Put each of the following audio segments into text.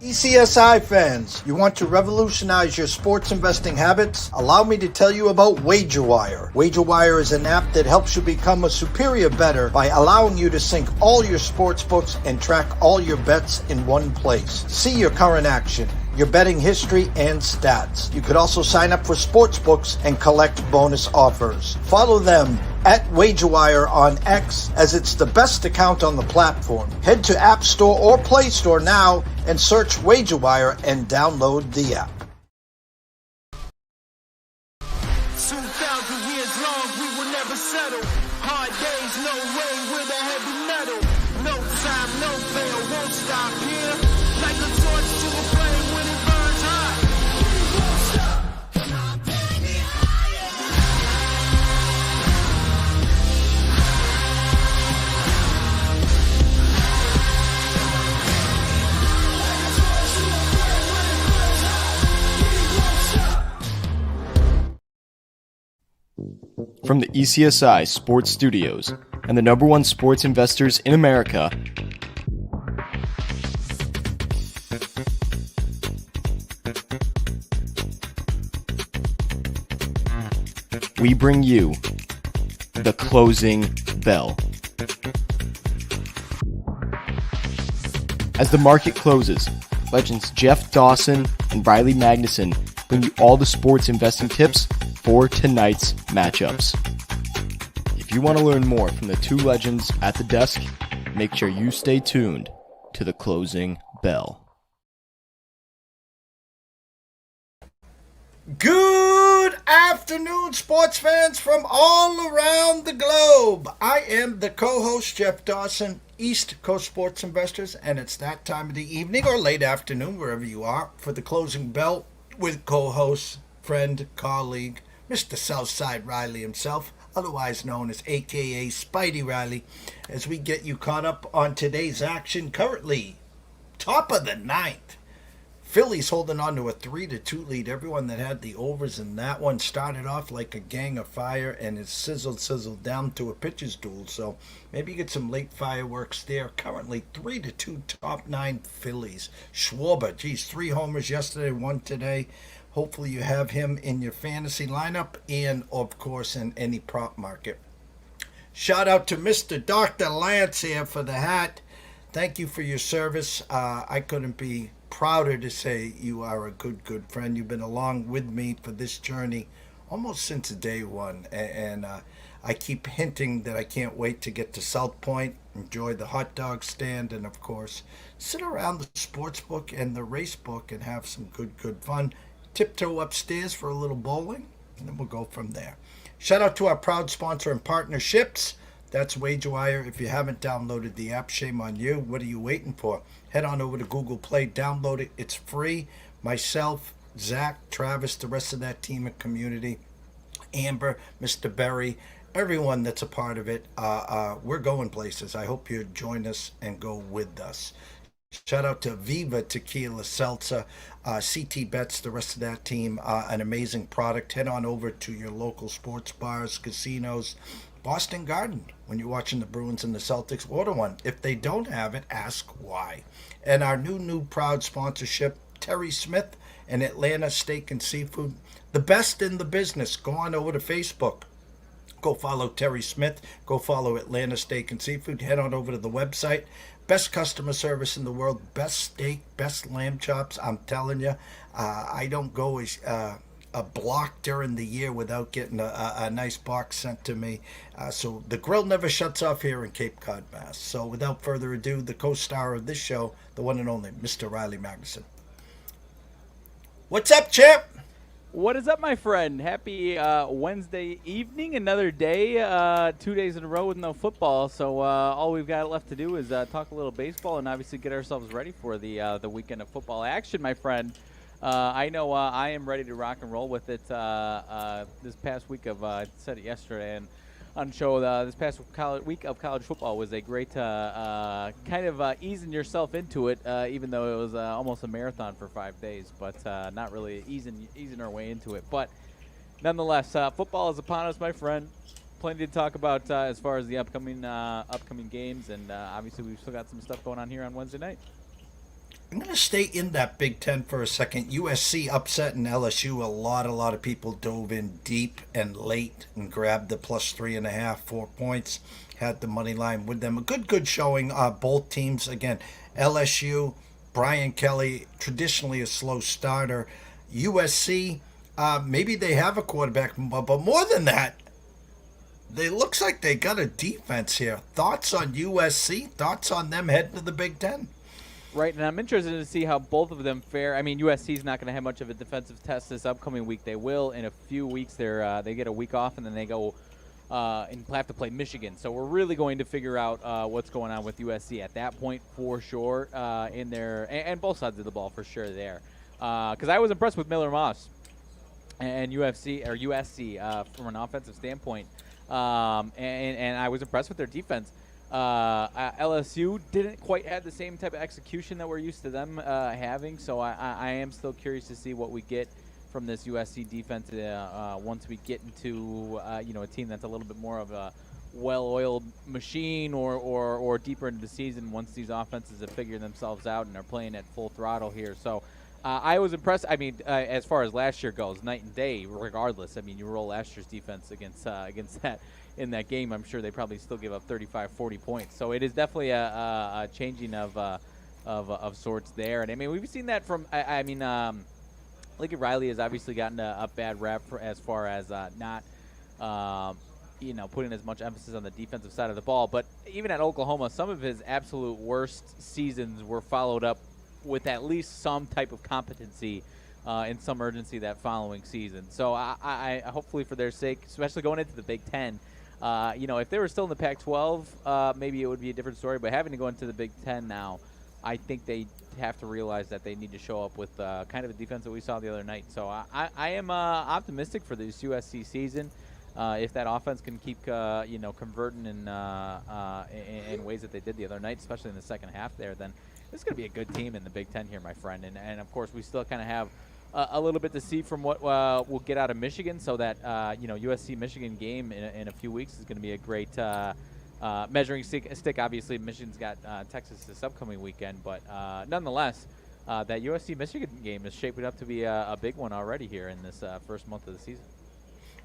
TPCSI fans, you want to revolutionize your sports investing habits? Allow me to tell you about WagerWire. WagerWire is an app that helps you become a superior bettor by allowing you to sync all your sports books and track all your bets in one place. See your current action, your betting history, and stats. You could also sign up for sports books and collect bonus offers. Follow them at WagerWire on X, as it's the best account on the platform. Head to App Store or Play Store now and search WagerWire and download the app. 2,000 years long, we will never settle. Hard days, no rain with a heavy metal. No time, no fail, won't stop here. Like a torch to a flame when it burns hot. We won't stop, come on, baby, higher. From the ECSI Sports Studios and the #1 sports investors in America, we bring you the closing bell. As the market closes, legends Jeff Dawson and Riley Magnuson bring you all the sports investing tips for tonight's matchups. If you want to learn more from the two legends at the desk, make sure you stay tuned to the closing bell. Good afternoon, sports fans from all around the globe. I am the co-host, Jeff Dawson, East Coast Sports Investors, and it's that time of the evening or late afternoon, wherever you are, for the closing bell with co-host, friend, colleague, Mr. Southside Riley himself, otherwise known as AKA Spidey Riley, as we get you caught up on today's action. Currently, top of the ninth. Phillies holding on to a 3-2 lead. Everyone that had the overs in that one started off like a gang of fire, and it sizzled down to a pitcher's duel. So maybe you get some late fireworks there. Currently 3-2, top 9 Phillies. Schwarber, 3 homers yesterday, 1 today. Hopefully you have him in your fantasy lineup and, of course, in any prop market. Shout out to Mr. Dr. Lance here for the hat. Thank you for your service. I couldn't be prouder to say you are a good friend. You've been along with me for this journey almost since day one. And I keep hinting that I can't wait to get to South Point, enjoy the hot dog stand, and, of course, sit around the sports book and the race book and have some good fun. Tiptoe upstairs for a little bowling, and then we'll go from there. Shout out to our proud sponsor and partnerships. That's WagerWire. If you haven't downloaded the app, shame on you. What are you waiting for? Head on over to Google Play, download it. It's free. Myself, Zach, Travis, the rest of that team and community, Amber, Mr. Berry, everyone that's a part of it. We're going places. I hope you join us and go with us. Shout out to Viva Tequila Seltzer, CT Bets, the rest of that team. An amazing product. Head on over to your local sports bars, casinos, Boston Garden. When you're watching the Bruins and the Celtics, order one. If they don't have it, ask why. And our new proud sponsorship, Terry Smith and Atlanta Steak and Seafood. The best in the business. Go on over to Facebook. Go follow Terry Smith. Go follow Atlanta Steak and Seafood. Head on over to the website. Best customer service in the world. Best steak, best lamb chops. I'm telling you, I don't go a block during the year without getting a nice box sent to me. So the grill never shuts off here in Cape Cod, Mass. So without further ado, the co-star of this show, the one and only Mr. Riley Magnuson. What's up, champ? What is up, my friend? Happy Wednesday evening. Another day, 2 days in a row with no football. So all we've got left to do is talk a little baseball and obviously get ourselves ready for the weekend of football action, my friend. I know I am ready to rock and roll with it this past week of, I said it yesterday, and on the show, this past week of college football was a great kind of easing yourself into it, even though it was almost a marathon for 5 days, but not really easing our way into it. But nonetheless, football is upon us, my friend. Plenty to talk about as far as the upcoming games, and obviously we've still got some stuff going on here on Wednesday night. I'm going to stay in that Big Ten for a second. USC upsetting LSU. A lot of people dove in deep and late and grabbed the plus 3.5, 4 points. Had the money line with them. A good showing. Both teams again. LSU, Brian Kelly, traditionally a slow starter. USC, maybe they have a quarterback, but more than that, they looks like they got a defense here. Thoughts on USC? Thoughts on them heading to the Big Ten? Right, and I'm interested to see how both of them fare. I mean, USC's not going to have much of a defensive test this upcoming week. They will in a few weeks. They get a week off, and then they go and have to play Michigan. So we're really going to figure out what's going on with USC at that point for sure. In there and both sides of the ball for sure there. Because I was impressed with Miller Moss and USC from an offensive standpoint, and I was impressed with their defense. LSU didn't quite have the same type of execution that we're used to them having, so I am still curious to see what we get from this USC defense once we get into a team that's a little bit more of a well-oiled machine or deeper into the season once these offenses have figured themselves out and are playing at full throttle here. So I was impressed. I mean, as far as last year goes, night and day regardless. I mean, you roll last year's defense against that. In that game, I'm sure they probably still give up 35, 40 points. So it is definitely a changing of sorts there. And I mean, we've seen that from. Lincoln Riley has obviously gotten a bad rap as far as not, putting as much emphasis on the defensive side of the ball. But even at Oklahoma, some of his absolute worst seasons were followed up with at least some type of competency. In some urgency that following season. So I hopefully for their sake, especially going into the Big Ten. If they were still in the Pac-12, maybe it would be a different story. But having to go into the Big Ten now, I think they have to realize that they need to show up with kind of a defense that we saw the other night. So I am optimistic for this USC season. If that offense can keep, converting in ways that they did the other night, especially in the second half there, then it's going to be a good team in the Big Ten here, my friend. And of course, we still kind of have a little bit to see from what we'll get out of Michigan. So that USC-Michigan game in a few weeks is going to be a great measuring stick. Obviously, Michigan's got Texas this upcoming weekend, but nonetheless, that USC-Michigan game is shaping up to be a big one already here in this first month of the season.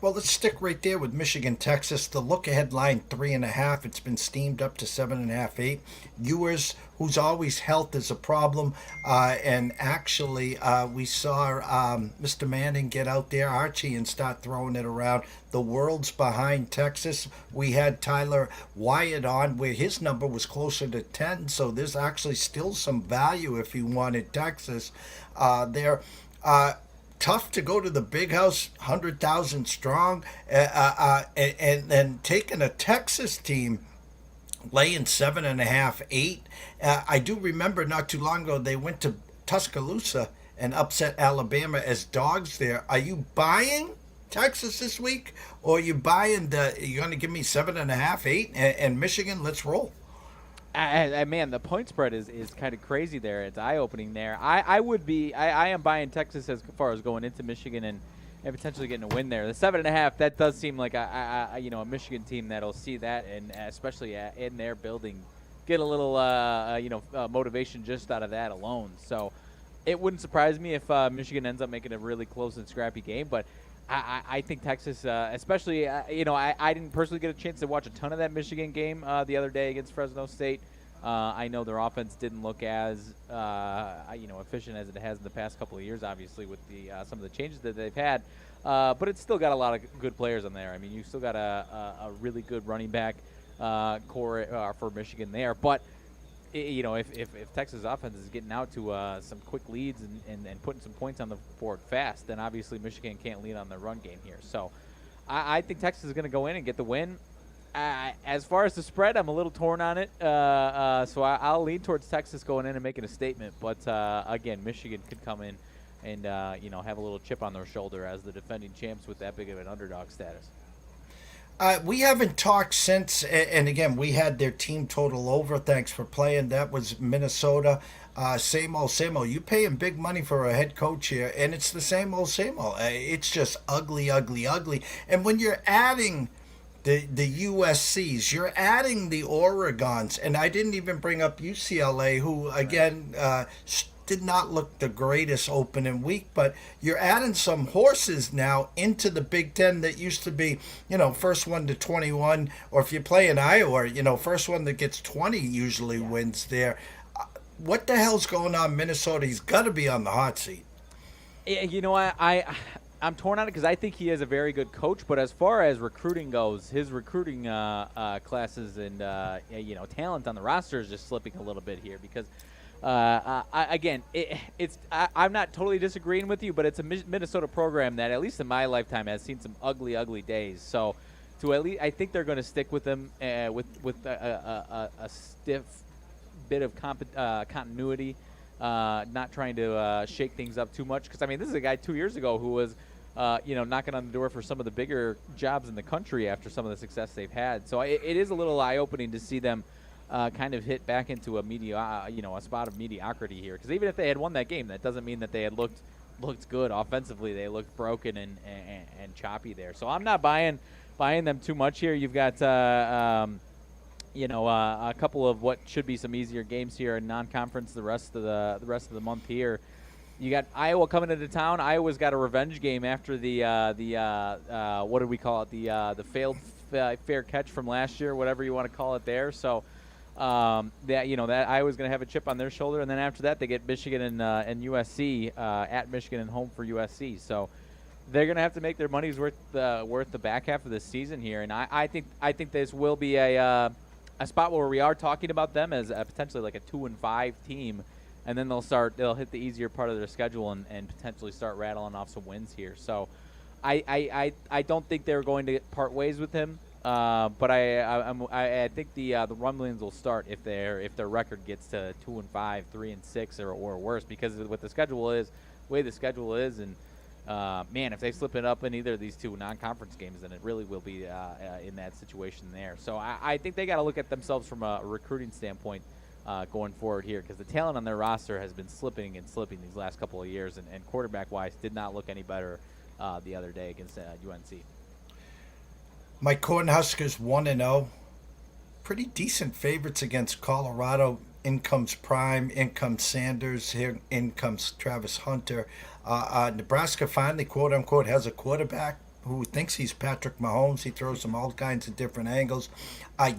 Well, let's stick right there with Michigan, Texas. The look-ahead line 3.5. It's been steamed up to 7.5, 8. Ewers, who's always health is a problem, and actually we saw Mr. Manning get out there, Archie, and start throwing it around. The world's behind Texas. We had Tyler Wyatt on where his number was closer to 10, so there's actually still some value if you wanted Texas there. Tough to go to the big house, 100,000 strong, and then taking a Texas team, laying 7.5, 8. I do remember not too long ago they went to Tuscaloosa and upset Alabama as dogs there. Are you buying Texas this week, or are you buying you're going to give me 7.5, 8, and Michigan? Let's roll. Man, the point spread is kind of crazy there. It's eye-opening there. I am buying Texas as far as going into Michigan and potentially getting a win there. The 7.5, that does seem like a Michigan team that'll see that, and especially in their building, get a little motivation just out of that alone. So it wouldn't surprise me if Michigan ends up making a really close and scrappy game, but I think Texas, especially, I didn't personally get a chance to watch a ton of that Michigan game the other day against Fresno State. I know their offense didn't look as, efficient as it has in the past couple of years, obviously, with some of the changes that they've had. But it's still got a lot of good players on there. I mean, you've still got a really good running back core for Michigan there. But if Texas offense is getting out to some quick leads and putting some points on the board fast, then obviously Michigan can't lead on their run game here. So I think Texas is going to go in and get the win. As far as the spread, I'm a little torn on it. So I'll lean towards Texas going in and making a statement. But, again, Michigan could come in and, have a little chip on their shoulder as the defending champs with that big of an underdog status. We haven't talked since, and again, we had their team total over. Thanks for playing. That was Minnesota. Same old, same old. You paying big money for a head coach here, and it's the same old, same old. It's just ugly, ugly, ugly. And when you're adding the USCs, you're adding the Oregons, and I didn't even bring up UCLA, who, again, did not look the greatest opening week, but you're adding some horses now into the Big Ten that used to be, first one to 21, or if you play in Iowa, first one that gets 20 usually wins there. What the hell's going on, Minnesota? He's got to be on the hot seat. Yeah, I'm torn on it because I think he is a very good coach. But as far as recruiting goes, his recruiting classes and talent on the roster is just slipping a little bit here because. I'm not totally disagreeing with you, but it's a Minnesota program that, at least in my lifetime, has seen some ugly, ugly days. So, I think they're going to stick with them with a stiff bit of continuity, not trying to shake things up too much. Because this is a guy 2 years ago who was, knocking on the door for some of the bigger jobs in the country after some of the success they've had. So it is a little eye-opening to see them. Kind of hit back into a spot of mediocrity here. Because even if they had won that game, that doesn't mean that they had looked good offensively. They looked broken and choppy there. So I'm not buying them too much here. You've got a couple of what should be some easier games here in non-conference. The rest of the month here. You got Iowa coming into town. Iowa's got a revenge game after the what did we call it? The failed fair catch from last year, whatever you want to call it there. So. That Iowa's going to have a chip on their shoulder, and then after that they get Michigan and USC at Michigan and home for USC. So they're going to have to make their money's worth the back half of the season here, and I think this will be a spot where we are talking about them as potentially like a 2-5 team, and then they'll hit the easier part of their schedule and potentially start rattling off some wins here. So I don't think they're going to part ways with him. But I think the rumblings will start if their record gets to 2-5, 3-6, or worse, because of what the schedule is, the way the schedule is, and if they slip it up in either of these two non-conference games, then it really will be in that situation there. So I think they got to look at themselves from a recruiting standpoint going forward here, because the talent on their roster has been slipping these last couple of years, and quarterback-wise did not look any better the other day against UNC. My Cornhuskers 1-0. Pretty decent favorites against Colorado. In comes Prime, in comes Sanders, here in comes Travis Hunter. Nebraska finally, quote unquote, has a quarterback who thinks he's Patrick Mahomes. He throws him all kinds of different angles.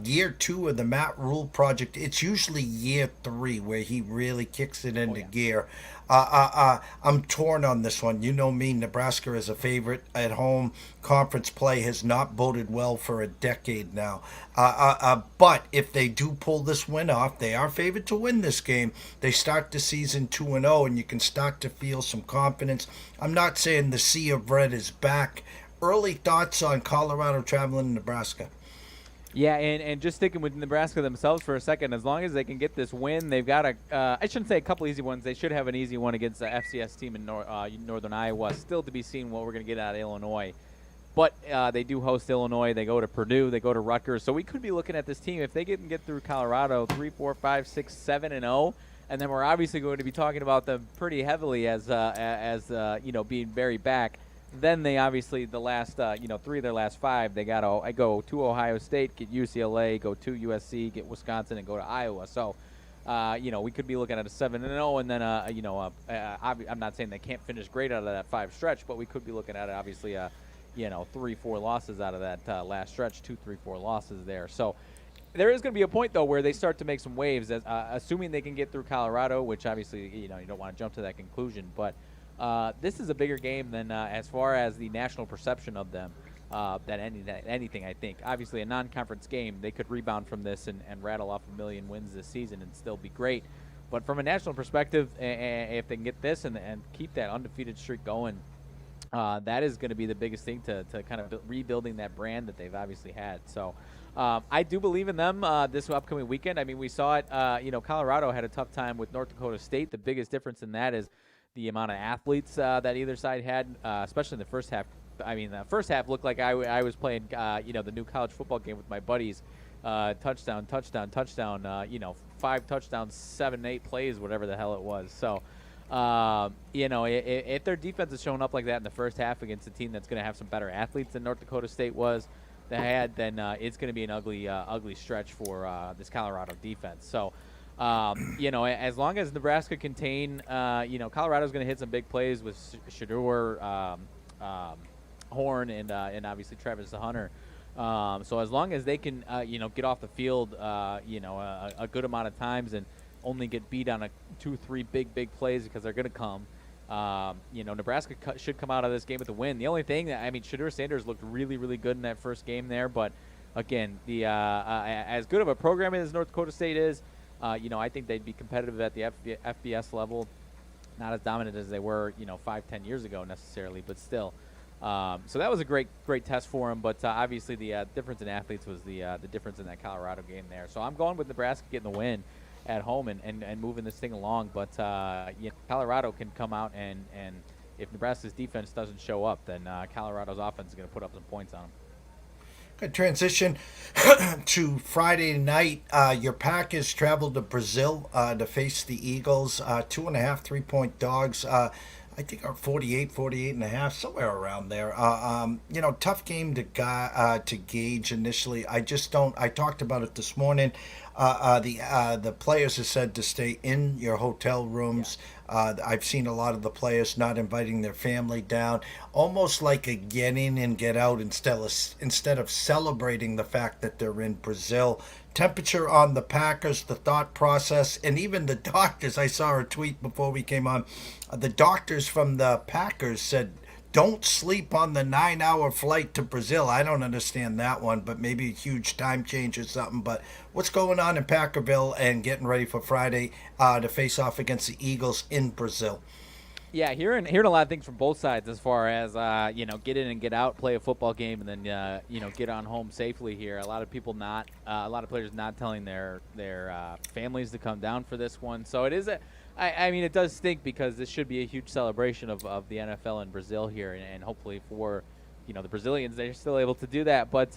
Year 2 of the Matt Rule project, it's usually year 3 where he really kicks it into gear. I'm torn on this one. You know me, Nebraska is a favorite at home. Conference play has not boded well for a decade now. But if they do pull this win off, they are favored to win this game. They start the season 2-0, and you can start to feel some confidence. I'm not saying the Sea of Red is back. Early thoughts on Colorado traveling to Nebraska? Yeah, and just sticking with Nebraska themselves for a second, as long as they can get this win, they've got I shouldn't say a couple easy ones. They should have an easy one against the FCS team in Northern Iowa. Still to be seen what we're going to get out of Illinois. But they do host Illinois. They go to Purdue. They go to Rutgers. So we could be looking at this team, if they can get through Colorado 3, 4, 5, 6, 7-0, and then we're obviously going to be talking about them pretty heavily as being very back. Then they obviously, the last 3 of their last 5, they got to go to Ohio State, get UCLA, go to USC, get Wisconsin, and go to Iowa. So, we could be looking at a 7-0, and then I'm not saying they can't finish great out of that 5 stretch, but we could be looking at obviously 3, 4 losses out of that last stretch, 2, 3, 4 losses there. So there is going to be a point though where they start to make some waves, assuming they can get through Colorado, which obviously you don't want to jump to that conclusion, but. This is a bigger game than as far as the national perception of them than anything, I think. Obviously, a non-conference game, they could rebound from this and rattle off 1 million wins this season and still be great. But from a national perspective, if they can get this and keep that undefeated streak going, that is going to be the biggest thing to kind of rebuilding that brand that they've obviously had. So I do believe in them this upcoming weekend. I mean, we saw it. Colorado had a tough time with North Dakota State. The biggest difference in that is the amount of athletes that either side had, especially in the first half. I mean, the first half looked like I was playing, the new college football game with my buddies. Touchdown, 5 touchdowns, 7, 8 plays, whatever the hell it was. So, if their defense is showing up like that in the first half against a team that's going to have some better athletes than North Dakota State then it's going to be an ugly stretch for this Colorado defense. So, As long as Nebraska contain, Colorado's going to hit some big plays with Shador, Horn, and obviously Travis Hunter. So as long as they can, get off the field, a good amount of times and only get beat on 2-3 big plays because they're going to come. Nebraska should come out of this game with a win. The only thing Shador Sanders looked really, really good in that first game there, but again, the as good of a program as North Dakota State is, I think they'd be competitive at the FBS level. Not as dominant as they were, 5-10 years ago necessarily, but still. So that was a great test for them. But obviously the difference in athletes was the difference in that Colorado game there. So I'm going with Nebraska getting the win at home and moving this thing along. But Colorado can come out and if Nebraska's defense doesn't show up, then Colorado's offense is going to put up some points on them. Good transition to Friday night. Your Packers traveled to Brazil to face the Eagles. 2.5 3-point dogs. I think are 48 and a half, somewhere around there. Tough game to gauge initially. I talked about it this morning. The players have said to stay in your hotel rooms. I've seen a lot of the players not inviting their family down, almost like a get in and get out instead of celebrating the fact that they're in Brazil. Temperature on the Packers, the thought process, and even the doctors. I saw a tweet before we came on. The doctors from the Packers said, don't sleep on the 9-hour flight to Brazil. I don't understand that one, but maybe a huge time change or something. But what's going on in Packerville and getting ready for Friday to face off against the Eagles in Brazil? Yeah, hearing a lot of things from both sides as far as get in and get out, play a football game, and then get on home safely here. A lot of people a lot of players not telling their families to come down for this one. So it is it does stink because this should be a huge celebration of the NFL in Brazil here, and hopefully for the Brazilians they're still able to do that. But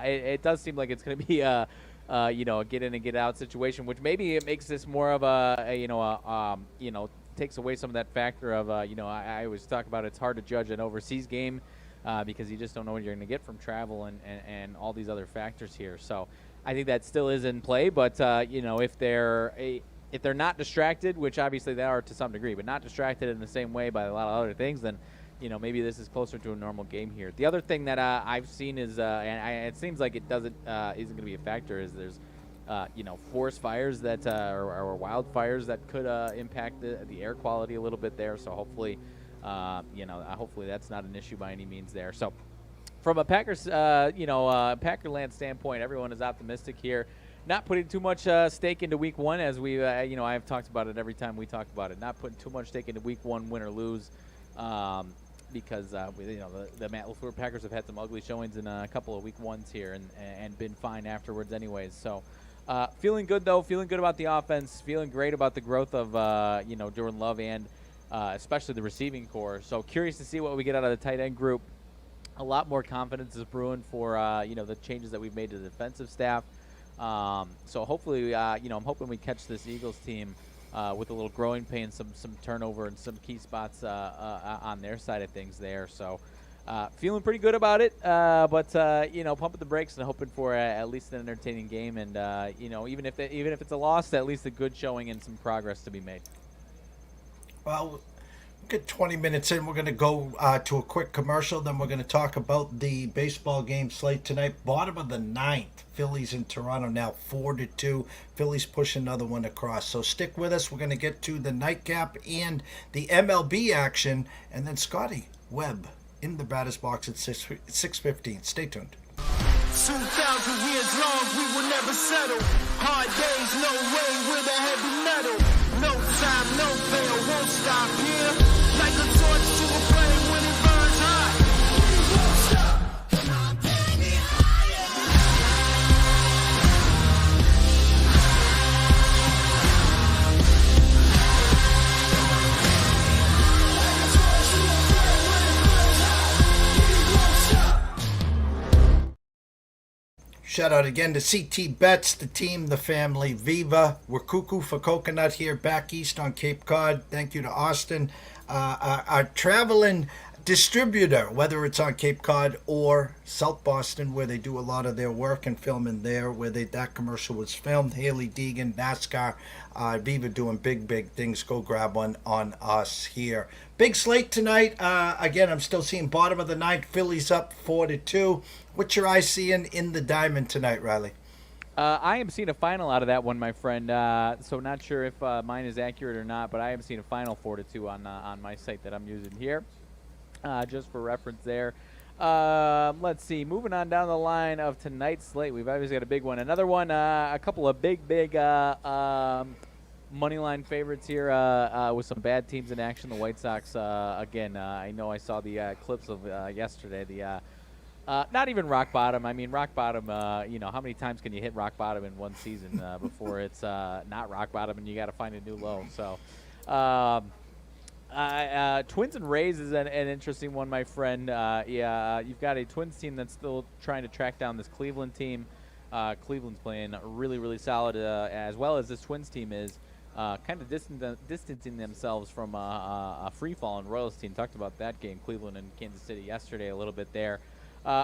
it does seem like it's going to be a get in and get out situation, which maybe it makes this more of takes away some of that factor of, I always talk about it's hard to judge an overseas game because you just don't know what you're going to get from travel and all these other factors here. So I think that still is in play, but, if they're not distracted, which obviously they are to some degree, but not distracted in the same way by a lot of other things, then, maybe this is closer to a normal game here. The other thing that I've seen is, it seems like it isn't going to be a factor, is there's forest fires that or wildfires that could impact the air quality a little bit there. So hopefully, hopefully that's not an issue by any means there. So from a Packers, Packerland standpoint, everyone is optimistic here. Not putting too much stake into Week 1, as we, I've talked about it every time we talk about it. Not putting too much stake into Week 1, win or lose. Because the Matt LaFleur Packers have had some ugly showings in a couple of Week 1s here and been fine afterwards anyways. So feeling good, though. Feeling good about the offense. Feeling great about the growth of, Jordan Love and especially the receiving core. So curious to see what we get out of the tight end group. A lot more confidence is brewing for, the changes that we've made to the defensive staff. So hopefully, I'm hoping we catch this Eagles team with a little growing pain, some turnover and some key spots on their side of things there. So feeling pretty good about it, but pumping the brakes and hoping for at least an entertaining game, and even if it's a loss, at least a good showing and some progress to be made. Well, get 20 minutes in. We're going to go to a quick commercial. Then we're going to talk about the baseball game slate tonight. Bottom of the ninth. Phillies in Toronto now 4-2. Phillies push another one across. So stick with us. We're going to get to the nightcap and the MLB action. And then Scotty Webb in the batter's box at 6:15. Stay tuned. 2,000 years long, we will never settle. Hard days, no way, with a heavy metal. No time, no fail, won't stop here. Like a torch to a flame when it burns hot. We won't stop, come on, take me higher. Like a torch to a flame when it burns hot. We won't stop. Shout out again to CT Bets, the team, the family, Viva. We're cuckoo for coconut here back east on Cape Cod. Thank you to Austin. Our traveling distributor, whether it's on Cape Cod or South Boston, where they do a lot of their work and filming there, where that commercial was filmed. Haley Deegan, NASCAR, Viva doing big things. Go grab one on us here. Big slate tonight. Again, I'm still seeing bottom of the ninth. Phillies up 4-2. What's your eye seeing in the diamond tonight, Riley? I am seeing a final out of that one, my friend. So not sure if mine is accurate or not, but I am seeing a final 4-2 on my site that I'm using here. Just for reference there. Let's see. Moving on down the line of tonight's slate, we've obviously got a big one. Another one, a couple of big money line favorites here with some bad teams in action. The White Sox, again, I know I saw the clips of yesterday. Not even rock bottom. I mean, rock bottom, how many times can you hit rock bottom in one season before it's not rock bottom and you got to find a new low? So, Twins and Rays is an interesting one, my friend. You've got a Twins team that's still trying to track down this Cleveland team. Cleveland's playing really solid, as well as this Twins team is kind of distancing themselves from a free-falling Royals team. Talked about that game, Cleveland and Kansas City yesterday a little bit there.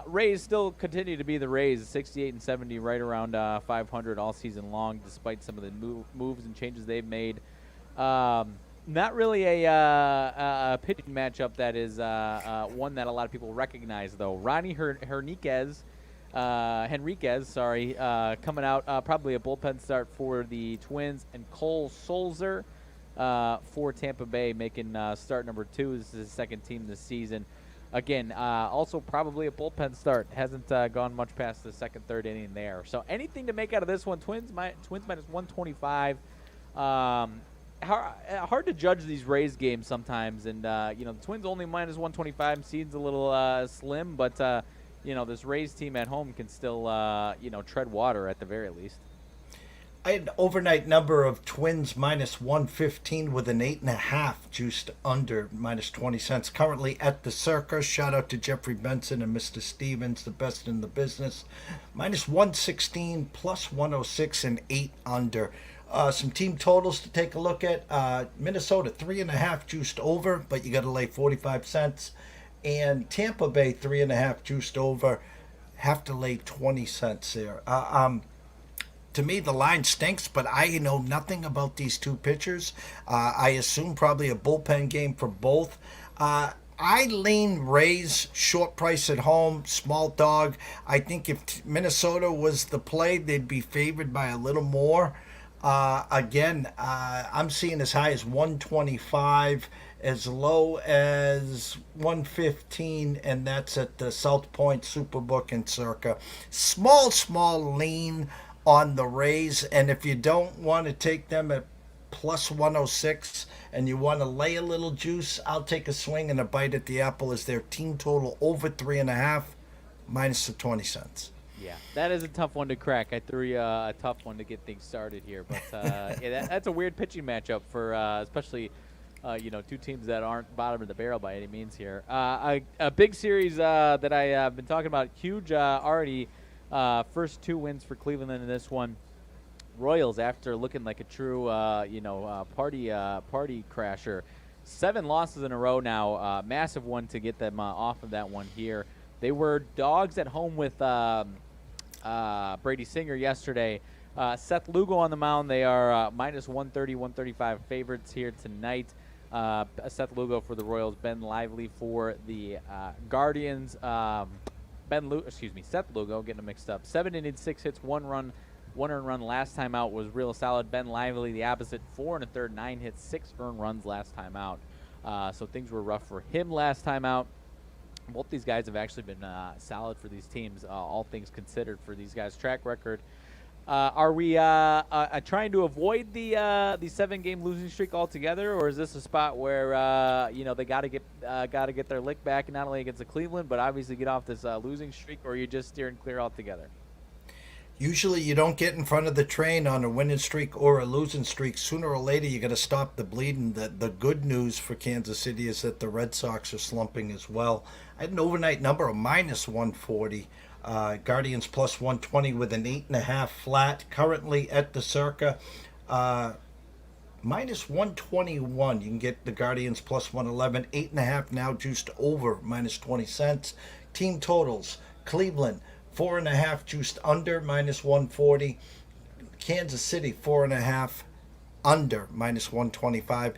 Rays still continue to be the Rays, 68 and 70, right around 500 all season long, despite some of the moves and changes they've made. Not really a pitching matchup that is one that a lot of people recognize, though. Ronnie Henriquez, coming out, probably a bullpen start for the Twins, and Cole Sulzer for Tampa Bay, making start number 2. This is his second team this season. Again, also probably a bullpen start. Hasn't gone much past the second, third inning there. So anything to make out of this one, Twins minus 125. Hard to judge these Rays games sometimes, and the Twins only minus 125 seems a little slim, but this Rays team at home can still tread water at the very least. I had an overnight number of Twins minus 115 with an 8.5 juiced under minus 20 cents. Currently at the Circa. Shout out to Jeffrey Benson and Mr. Stevens, the best in the business. Minus 116 plus 106 and 8 under. Some team totals to take a look at. Minnesota 3.5 juiced over, but you got to lay 45 cents. And Tampa Bay 3.5 juiced over, have to lay 20 cents there. To me, the line stinks, but I know nothing about these two pitchers. I assume probably a bullpen game for both. I lean Rays, short price at home, small dog. I think if Minnesota was the play, they'd be favored by a little more. I'm seeing as high as 125, as low as 115, and that's at the South Point Superbook and Circa. Small lean on the Rays, and if you don't want to take them at plus 106 and you want to lay a little juice, I'll take a swing and a bite at the apple as their team total over 3.5 minus the 20 cents. Yeah, that is a tough one to crack. I threw you a tough one to get things started here, but that's a weird pitching matchup for especially two teams that aren't bottom of the barrel by any means here. A big series that I have been talking about, huge already. First 2 wins for Cleveland in this one. Royals, after looking like a true, party crasher, 7 losses in a row now. Massive one to get them off of that one here. They were dogs at home with Brady Singer yesterday. Seth Lugo on the mound. They are minus 130, 135 favorites here tonight. Seth Lugo for the Royals. Ben Lively for the Guardians. Seth Lugo, getting them mixed up. 7 innings, 6 hits, 1 run, 1 earned run last time out was real solid. Ben Lively, the opposite, 4 1/3, 9 hits, 6 earned runs last time out. So things were rough for him last time out. Both these guys have actually been solid for these teams, all things considered, for these guys' track record. Are we trying to avoid the 7-game losing streak altogether, or is this a spot where they got to get their lick back, not only against the Cleveland, but obviously get off this losing streak, or are you just steering clear altogether? Usually you don't get in front of the train on a winning streak or a losing streak. Sooner or later you got to stop the bleeding. The good news for Kansas City is that the Red Sox are slumping as well. I had an overnight number of minus 140. Guardians plus 120 with an 8.5 flat. Currently at the Circa. minus 121. You can get the Guardians plus 111. 8.5 now juiced over minus 20 cents. Team totals: Cleveland 4.5 juiced under minus 140. Kansas City 4.5 under minus 125.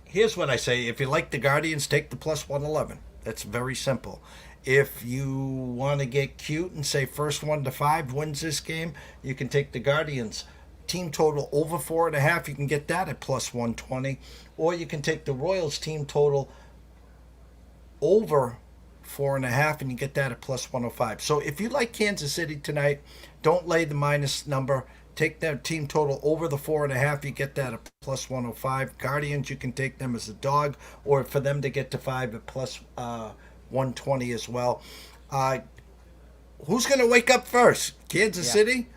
Here's what I say: if you like the Guardians, take the plus 111. That's very simple. If you want to get cute and say first 1 to 5 wins this game, you can take the Guardians. Team total over 4.5, you can get that at plus 120. Or you can take the Royals team total over 4.5, and you get that at plus 105. So if you like Kansas City tonight, don't lay the minus number. Take their team total over the 4.5. You get that at plus 105. Guardians, you can take them as a dog, or for them to get to 5 at plus 120 as well. Who's going to wake up first? Kansas City?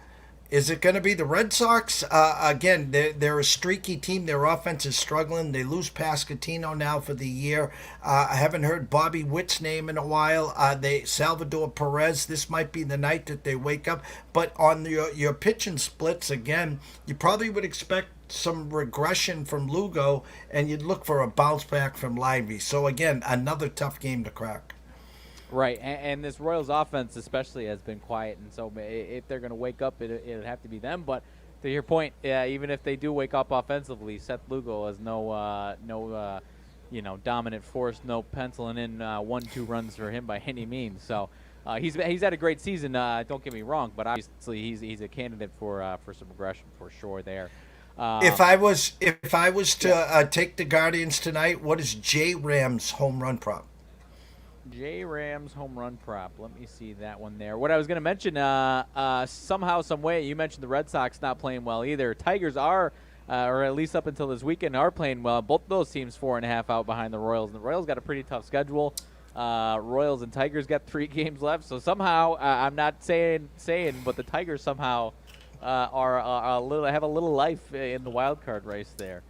Is it going to be the Red Sox? Again, they're a streaky team. Their offense is struggling. They lose Pascatino now for the year. I haven't heard Bobby Witt's name in a while. Salvador Perez, this might be the night that they wake up. But on your pitching splits, again, you probably would expect some regression from Lugo, and you'd look for a bounce back from Lively. So, again, another tough game to crack. Right, and this Royals offense especially has been quiet, and so if they're going to wake up, it would have to be them. But to your point, even if they do wake up offensively, Seth Lugo has no dominant force, no penciling in 1-2 runs for him by any means. So he's had a great season. Don't get me wrong, but obviously he's a candidate for some regression for sure there. If I was to take the Guardians tonight, what is J Ram's home run prop? J Rams home run prop. Let me see that one there. What I was going to mention, somehow, some way, you mentioned the Red Sox not playing well either. Tigers are, or at least up until this weekend, are playing well. Both of those teams 4.5 out behind the Royals. And the Royals got a pretty tough schedule. Royals and Tigers got 3 games left. So somehow, I'm not saying, but the Tigers somehow have a little life in the wild card race there.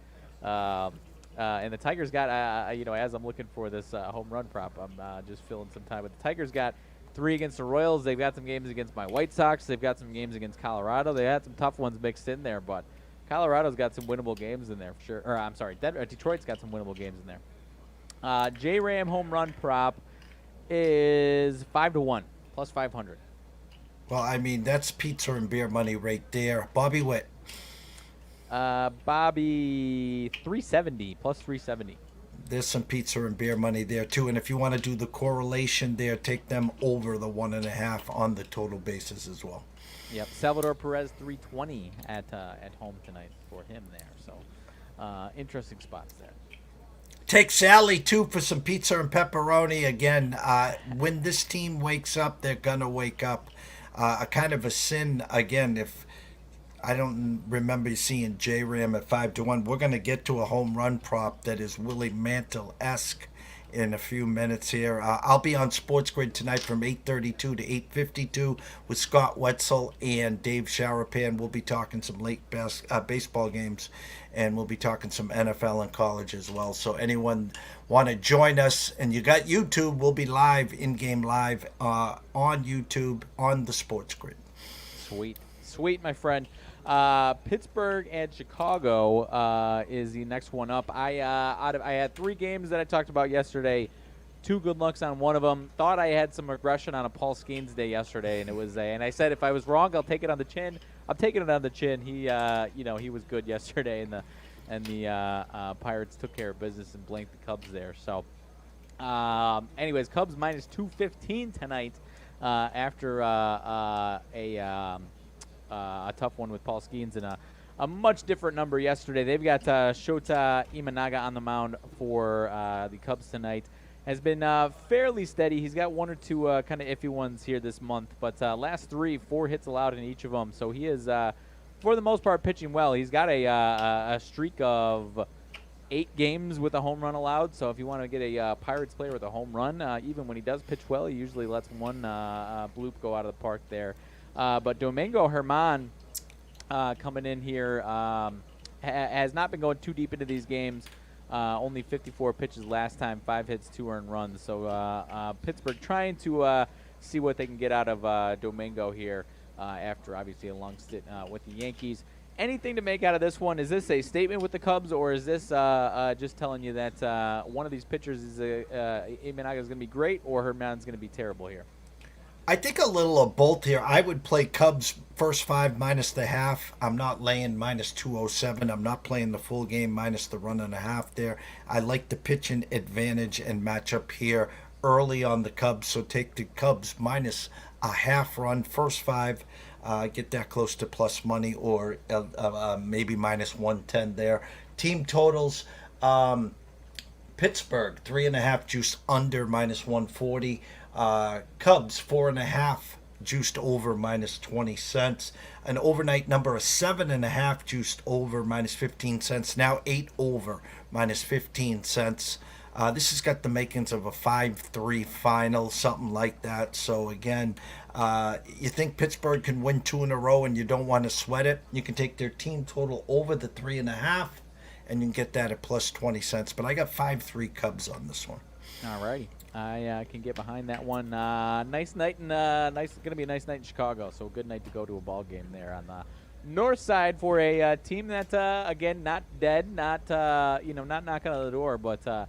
And the Tigers got, as I'm looking for this home run prop, I'm just filling some time. But the Tigers got 3 against the Royals. They've got some games against my White Sox. They've got some games against Colorado. They had some tough ones mixed in there, but Colorado's got some winnable games in there for sure. Or I'm sorry, Detroit's got some winnable games in there. J-Ram home run prop is 5-1, plus 500. Well, I mean, that's pizza and beer money right there. Bobby Witt. Bobby 370 plus 370. There's some pizza and beer money there too, and if you want to do the correlation there, take them over the 1.5 on the total basis as well. Yep, Salvador Perez 320 at home tonight for him there. So interesting spots there. Take Sally too for some pizza and pepperoni. Again, when this team wakes up, they're gonna wake up. A kind of a sin again if. I don't remember seeing J-Ram at 5-1. We're going to get to a home run prop that is Willie Mantle-esque in a few minutes here. I'll be on Sports Grid tonight from 8:32 to 8:52 with Scott Wetzel and Dave Sharapan. We'll be talking some late baseball games, and we'll be talking some NFL and college as well. So anyone want to join us, and you got YouTube, we'll be live, in-game live on YouTube on the Sports Grid. Sweet, my friend. Pittsburgh and Chicago is the next one up. I had 3 games that I talked about yesterday. 2 good looks on one of them. Thought I had some regression on a Paul Skeens day yesterday, and it was and I said if I was wrong, I'll take it on the chin. I'm taking it on the chin. He he was good yesterday, and the Pirates took care of business and blanked the Cubs there. So, anyways, Cubs minus 215 tonight after a tough one with Paul Skeens and a much different number yesterday. They've got Shota Imanaga on the mound for the Cubs tonight. Has been fairly steady. He's got 1 or 2 kind of iffy ones here this month, but last 4 hits allowed in each of them. So he is, for the most part, pitching well. He's got a streak of 8 games with a home run allowed. So if you want to get a Pirates player with a home run, even when he does pitch well, he usually lets one bloop go out of the park there. But Domingo Germán coming in here has not been going too deep into these games. Only 54 pitches last time, 5 hits, 2 earned runs. So Pittsburgh trying to see what they can get out of Domingo here after obviously a long stint with the Yankees. Anything to make out of this one? Is this a statement with the Cubs, or is this just telling you that one of these pitchers is Imanaga is going to be great, or Herman's going to be terrible here? I think a little of both here. I would play Cubs first 5 minus the half. I'm not laying minus 207. I'm not playing the full game minus the 1.5 there. I like the pitching advantage and matchup here early on the Cubs. So take the Cubs minus a half run, first 5. Get that close to plus money, or maybe minus 110 there. Team totals, Pittsburgh 3.5 juiced under minus 140. Cubs 4.5 juiced over minus 20 cents. An overnight number of 7.5 juiced over minus 15 cents. Now 8 over minus 15 cents. This has got the makings of a 5-3 final, something like that. So again, you think Pittsburgh can win 2 in a row and you don't want to sweat it, you can take their team total over the 3.5, and you can get that at plus 20 cents. But I got 5-3 Cubs on this one. All righty. I can get behind that one. Nice night, and going to be a nice night in Chicago. So a good night to go to a ball game there on the north side for a team that, again, not dead, not not knocking on the door, but a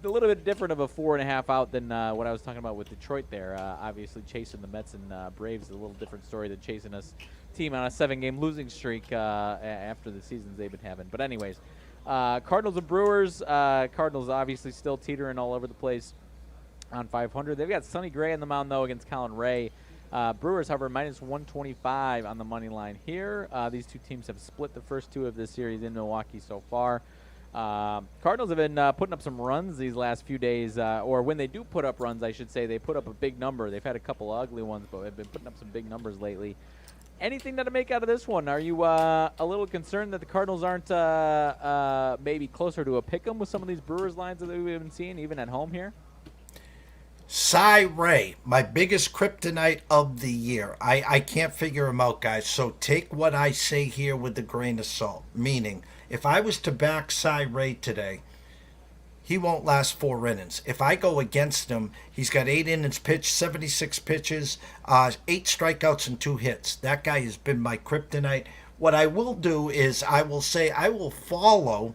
little bit different of a 4.5 out than what I was talking about with Detroit there. Obviously, chasing the Mets and Braves is a little different story than chasing us team on a 7-game losing streak after the seasons they've been having. But anyways, Cardinals and Brewers. Cardinals obviously still teetering all over the place on 500. They've got Sonny Gray on the mound, though, against Colin Ray. Brewers, however, minus 125 on the money line here. These two teams have split the first 2 of this series in Milwaukee so far. Cardinals have been putting up some runs these last few days, or when they do put up runs, I should say, they put up a big number. They've had a couple of ugly ones, but have been putting up some big numbers lately. Anything to make out of this one? Are you a little concerned that the Cardinals aren't maybe closer to a pick 'em with some of these Brewers lines that we've been seeing, even at home here? Cy Ray, my biggest kryptonite of the year. I can't figure him out, guys. So take what I say here with a grain of salt. Meaning, if I was to back Cy Ray today, he won't last 4 innings. If I go against him, he's got 8 innings pitched, 76 pitches, 8 strikeouts and 2 hits. That guy has been my kryptonite. What I will do is I will follow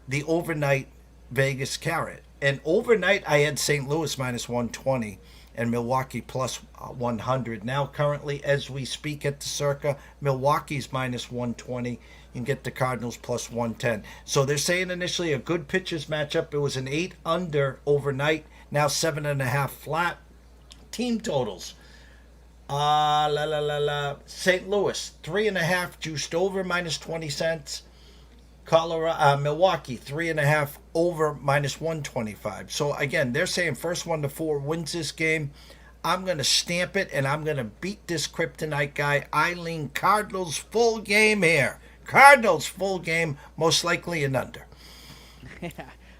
the overnight Vegas carrot. And overnight, I had St. Louis minus 120 and Milwaukee plus 100. Now, currently, as we speak at the Circa, Milwaukee's minus 120. You can get the Cardinals plus 110. So they're saying initially a good pitchers matchup. It was an 8 under overnight. Now 7.5 flat. Team totals. St. Louis 3.5 juiced over minus 20 cents. Milwaukee 3.5 over minus 125. So again, they're saying first 1 to 4 wins this game. I'm going to stamp it, and I'm going to beat this kryptonite guy. I lean Cardinals full game here. Cardinals full game, most likely an under.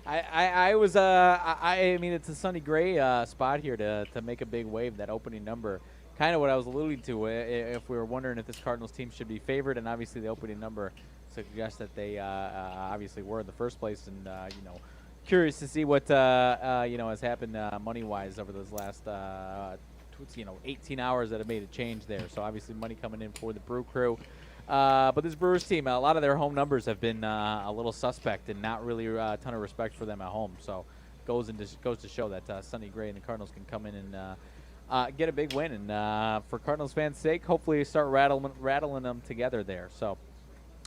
I mean, it's a Sonny Gray spot here to make a big wave, that opening number. Kind of what I was alluding to, if we were wondering if this Cardinals team should be favored, and obviously the opening number suggests that they obviously were in the first place, and curious to see what has happened money-wise over those last 18 hours that have made a change there. So obviously money coming in for the Brew Crew, but this Brewers team, a lot of their home numbers have been a little suspect, and not really a ton of respect for them at home. So goes to show that Sonny Gray and the Cardinals can come in and get a big win, and for Cardinals fans' sake, hopefully start rattling them together there. So.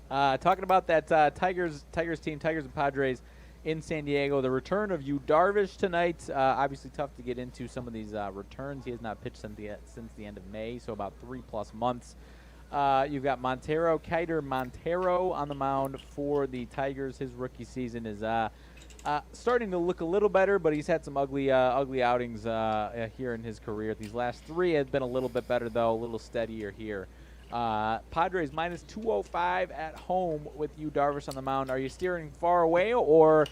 Talking about that Tigers team, Tigers and Padres in San Diego. The return of Yu Darvish tonight. Obviously tough to get into some of these returns. He has not pitched since the end of May, so about 3+ months. You've got Keider Montero on the mound for the Tigers. His rookie season is starting to look a little better, but he's had some ugly outings here in his career. These last 3 have been a little bit better, though, a little steadier here. Padres minus 205 at home with Yu Darvish on the mound. Are you steering far away, or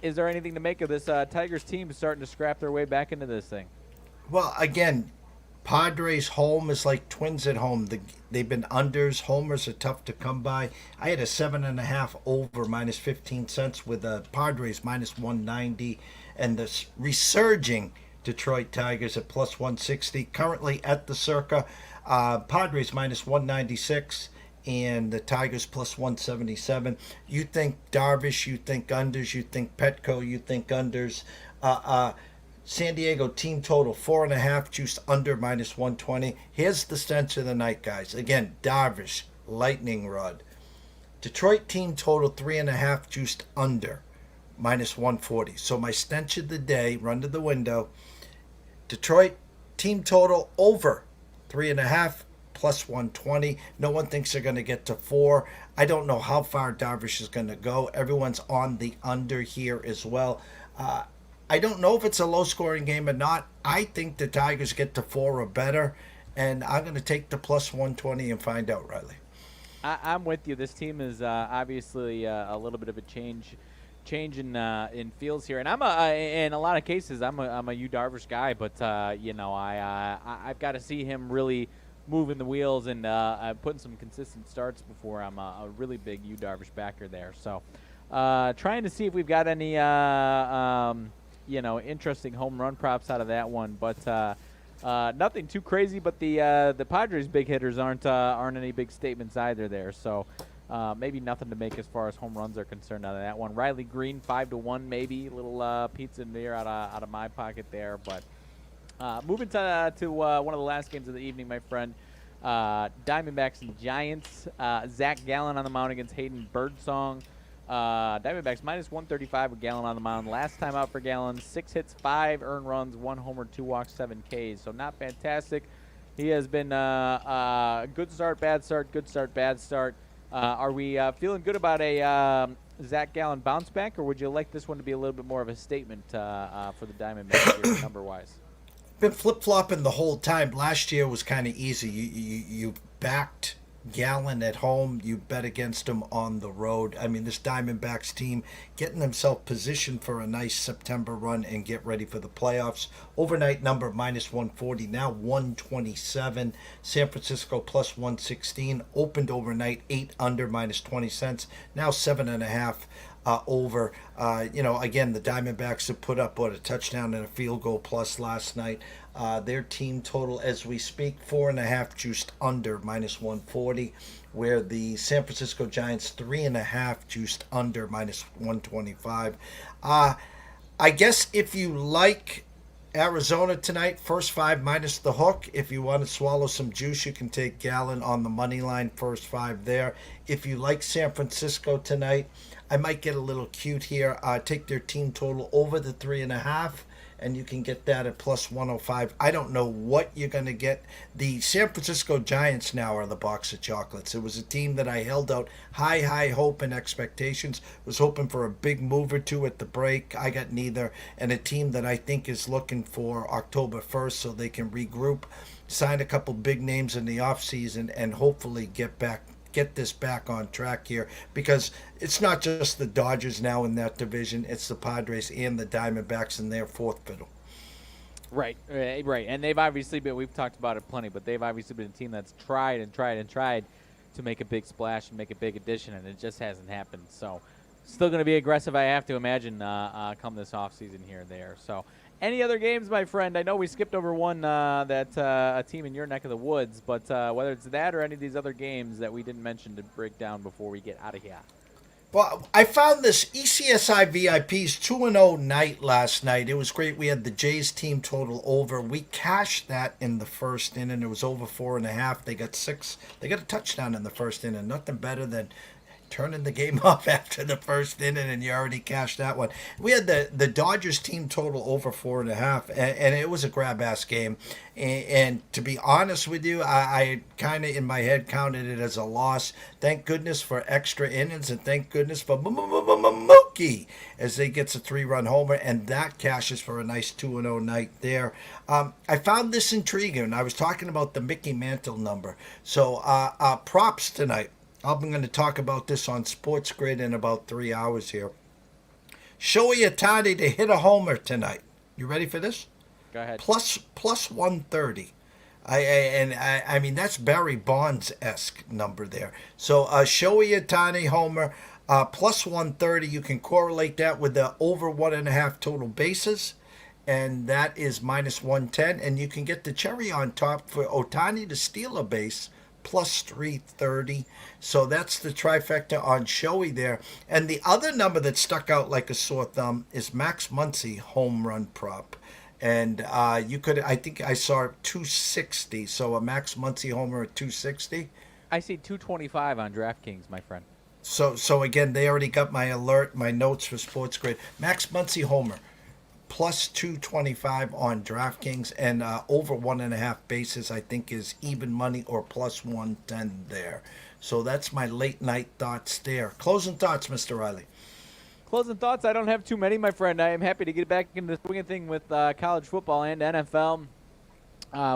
is there anything to make of this Tigers team starting to scrap their way back into this thing? Well, again, Padres home is like Twins at home. They've been unders. Homers are tough to come by. I had a 7.5 over minus 15 cents with the Padres minus 190, and the resurging Detroit Tigers at plus 160. Currently at the Circa, Padres minus 196 and the Tigers plus 177. You think Darvish, you think unders, you think Petco, you think unders. San Diego team total 4.5, juiced under minus 120. Here's the stench of the night, guys. Again, Darvish, lightning rod. Detroit team total 3.5, juiced under minus 140. So my stench of the day, run to the window. Detroit team total over 3.5 plus 120. No one thinks they're going to get to 4. I don't know how far Darvish is going to go. Everyone's on the under here as well. I don't know if it's a low-scoring game or not. I think the Tigers get to 4 or better, and I'm going to take the plus 120 and find out, Riley. I'm with you. This team is obviously a little bit of a change in feels here, and in a lot of cases I'm a Yu Darvish guy, but I've got to see him really moving the wheels and putting some consistent starts before I'm a really big Yu Darvish backer there. So trying to see if we've got any interesting home run props out of that one, but nothing too crazy. But the Padres' big hitters aren't any big statements either there. So maybe nothing to make as far as home runs are concerned out of that one. Riley Green 5-1, maybe a little pizza and beer out of my pocket there. But moving to one of the last games of the evening, my friend. Diamondbacks and Giants. Zach Gallen on the mound against Hayden Birdsong. Diamondbacks minus 135 with Gallen on the mound. Last time out for Gallen, 6 hits, 5 earned runs, 1 homer, 2 walks, 7 Ks. So not fantastic. He has been good start, bad start, good start, bad start. Are we feeling good about a Zach Gallen bounce back, or would you like this one to be a little bit more of a statement for the Diamondbacks here, number-wise? Been flip-flopping the whole time. Last year was kind of easy. You backed Gallen at home, you bet against him on the road. I mean, this Diamondbacks team getting themselves positioned for a nice September run and get ready for the playoffs. Overnight number minus 140, now 127. San Francisco plus 116. Opened overnight 8 under minus 20 cents. Now 7.5 over. Again, the Diamondbacks have put up a touchdown and a field goal plus last night. Their team total as we speak 4.5 juiced under minus 140, where the San Francisco Giants 3.5 juiced under minus 125. I guess if you like Arizona tonight, first 5 minus the hook. If you want to swallow some juice, you can take Gallen on the money line, first 5 there. If you like San Francisco tonight, I might get a little cute here. Take their team total over the 3.5, and you can get that at plus 105. I don't know what you're going to get. The San Francisco Giants now are the box of chocolates. It was a team that I held out high hope and expectations. Was hoping for a big move or two at the break. I got neither. And a team that I think is looking for October 1st so they can regroup, sign a couple big names in the offseason, and hopefully get this back on track here, because it's not just the Dodgers now in that division, it's the Padres and the Diamondbacks in their fourth fiddle. Right. And they've obviously been, we've talked about it plenty, but they've obviously been a team that's tried to make a big splash and make a big addition, and it just hasn't happened. So still going to be aggressive, I have to imagine, come this offseason here and there. So any other games, my friend? I know we skipped over one that a team in your neck of the woods, but whether it's that or any of these other games that we didn't mention to break down before we get out of here. Well, I found this ECSI VIP's 2-0 night last night. It was great. We had the Jays team total over. We cashed that in the first inning. It was over 4.5. They got 6. They got a touchdown in the first inning. Nothing better than turning the game off after the first inning, and you already cashed that one. We had the Dodgers team total over 4.5, and it was a grab-ass game. And to be honest with you, I kind of in my head counted it as a loss. Thank goodness for extra innings, and thank goodness for Mookie as they gets a 3-run homer, and that cashes for a nice 2-0 night there. I found this intriguing. I was talking about the Mickey Mantle number. So props tonight. I'm going to talk about this on Sports Grid in about 3 hours here. Shohei Ohtani to hit a homer tonight. You ready for this? Go ahead. Plus 130. I mean, that's Barry Bonds-esque number there. So Shohei Ohtani homer, plus 130. You can correlate that with the over 1.5 total bases, and that is minus 110. And you can get the cherry on top for Ohtani to steal a base, plus 330. So that's the trifecta on Shoei there. And the other number that stuck out like a sore thumb is Max Muncy home run prop. And I think I saw 260. So a Max Muncy homer at 260. I see 225 on DraftKings, my friend. So again, they already got my alert, my notes for Sports Grid. Max Muncy homer, plus 225 on DraftKings, and over 1.5 bases, I think, is even money or plus 110 there. So that's my late night thoughts there. Closing thoughts, Mr. Riley. Closing thoughts, I don't have too many, my friend. I am happy to get back into the swing of thing with college football and NFL.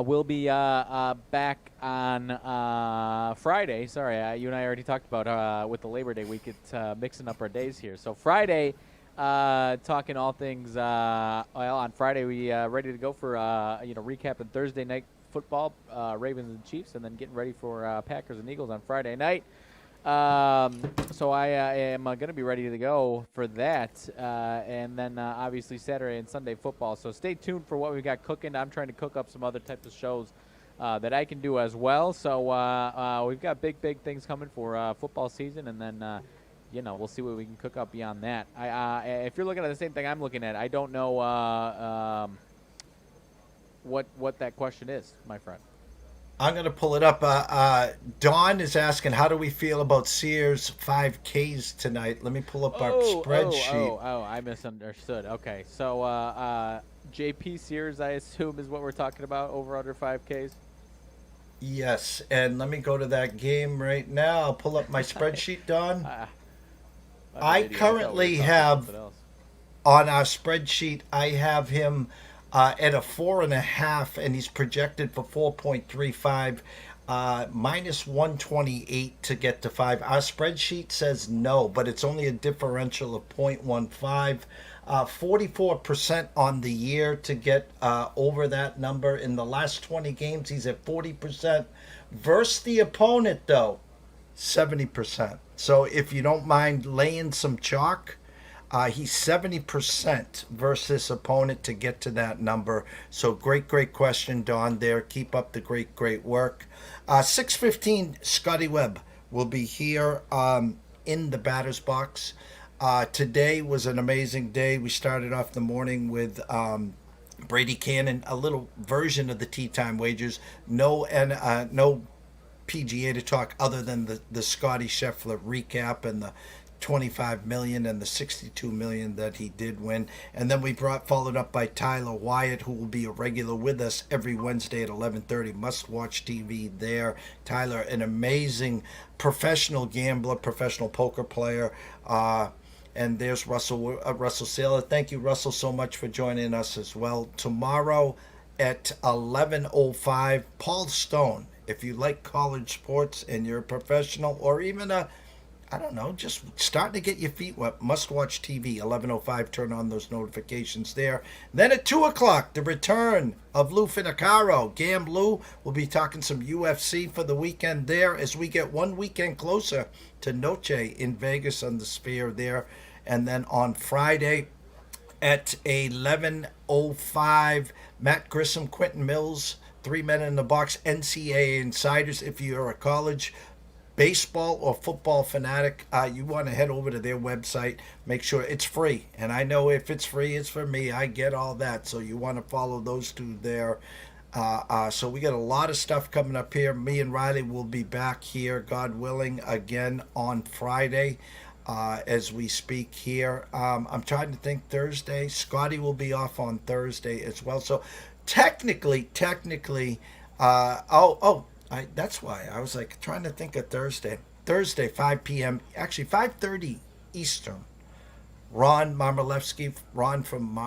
We'll be back on Friday. Sorry, you and I already talked about with the Labor Day week. It's mixing up our days here. So Friday, talking all things. On Friday, we ready to go for recapping Thursday night football, Ravens and Chiefs, and then getting ready for Packers and Eagles on Friday night. So I am going to be ready to go for that, and then obviously Saturday and Sunday football. So stay tuned for what we've got cooking. I'm trying to cook up some other types of shows that I can do as well. So we've got big things coming for football season, and then we'll see what we can cook up beyond that. If you're looking at the same thing I'm looking at, I don't know what that question is, my friend. I'm going to pull it up. Dawn is asking, how do we feel about Sears 5Ks tonight? Let me pull up our spreadsheet. Oh, I misunderstood. Okay, so JP Sears, I assume, is what we're talking about, over under 5Ks? Yes, and let me go to that game right now. I'll pull up my spreadsheet, Dawn. I currently have, on our spreadsheet, I have him at a 4.5, and he's projected for 4.35, minus 128 to get to 5. Our spreadsheet says no, but it's only a differential of 0.15. 44% on the year to get over that number. In the last 20 games, he's at 40%. Versus the opponent, though, 70%. So if you don't mind laying some chalk, he's 70% versus his opponent to get to that number. So great question, Don, there. Keep up the great work. 6:15, Scotty Webb will be here in the batter's box. Today was an amazing day. We started off the morning with Brady, Kannon, a little version of the Tea Time Wagers. No PGA to talk other than the Scotty Scheffler recap and the $25 million and the $62 million that he did win. And then we followed up by Tyler Wyatt, who will be a regular with us every Wednesday at 11:30. Must watch TV there. Tyler, an amazing professional gambler, professional poker player. And there's Russell Saylor. Thank you, Russell, so much for joining us as well. Tomorrow at 11:05, Paul Stone. If you like college sports and you're a professional or even just starting to get your feet wet, must watch TV, 11:05, turn on those notifications there. Then at 2 o'clock, the return of Lou Finacaro. Gam Lou will be talking some UFC for the weekend there as we get one weekend closer to Noche in Vegas on the Sphere there. And then on Friday at 11:05, Matt Grissom, Quentin Mills, 3 Men in the Box, NCAA Insiders. If you're a college baseball or football fanatic, you want to head over to their website. Make sure it's free. And I know if it's free, it's for me. I get all that. So you want to follow those two there. So we got a lot of stuff coming up here. Me and Riley will be back here, God willing, again on Friday as we speak here. I'm trying to think Thursday. Scotty will be off on Thursday as well. So technically, that's why I was like trying to think of Thursday, 5 p.m. Actually 5:30 Eastern. Ron Marmolevsky, Ron from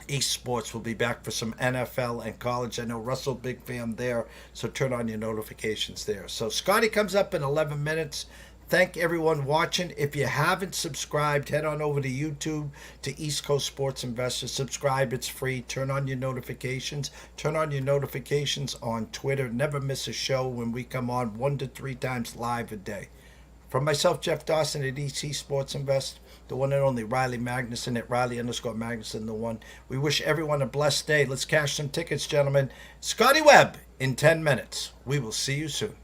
East Sports will be back for some NFL and college. I know Russell, big fan there, so turn on your notifications there. So Scotty comes up in 11 minutes. Thank everyone watching. If you haven't subscribed, head on over to YouTube to East Coast Sports Investors. Subscribe. It's free. Turn on your notifications. Turn on your notifications on Twitter. Never miss a show when we come on 1 to 3 times live a day. From myself, Jeff Dawson at EC Sports Invest, the one and only Riley Magnuson at Riley_Magnuson, the one. We wish everyone a blessed day. Let's cash some tickets, gentlemen. Scotty Webb in 10 minutes. We will see you soon.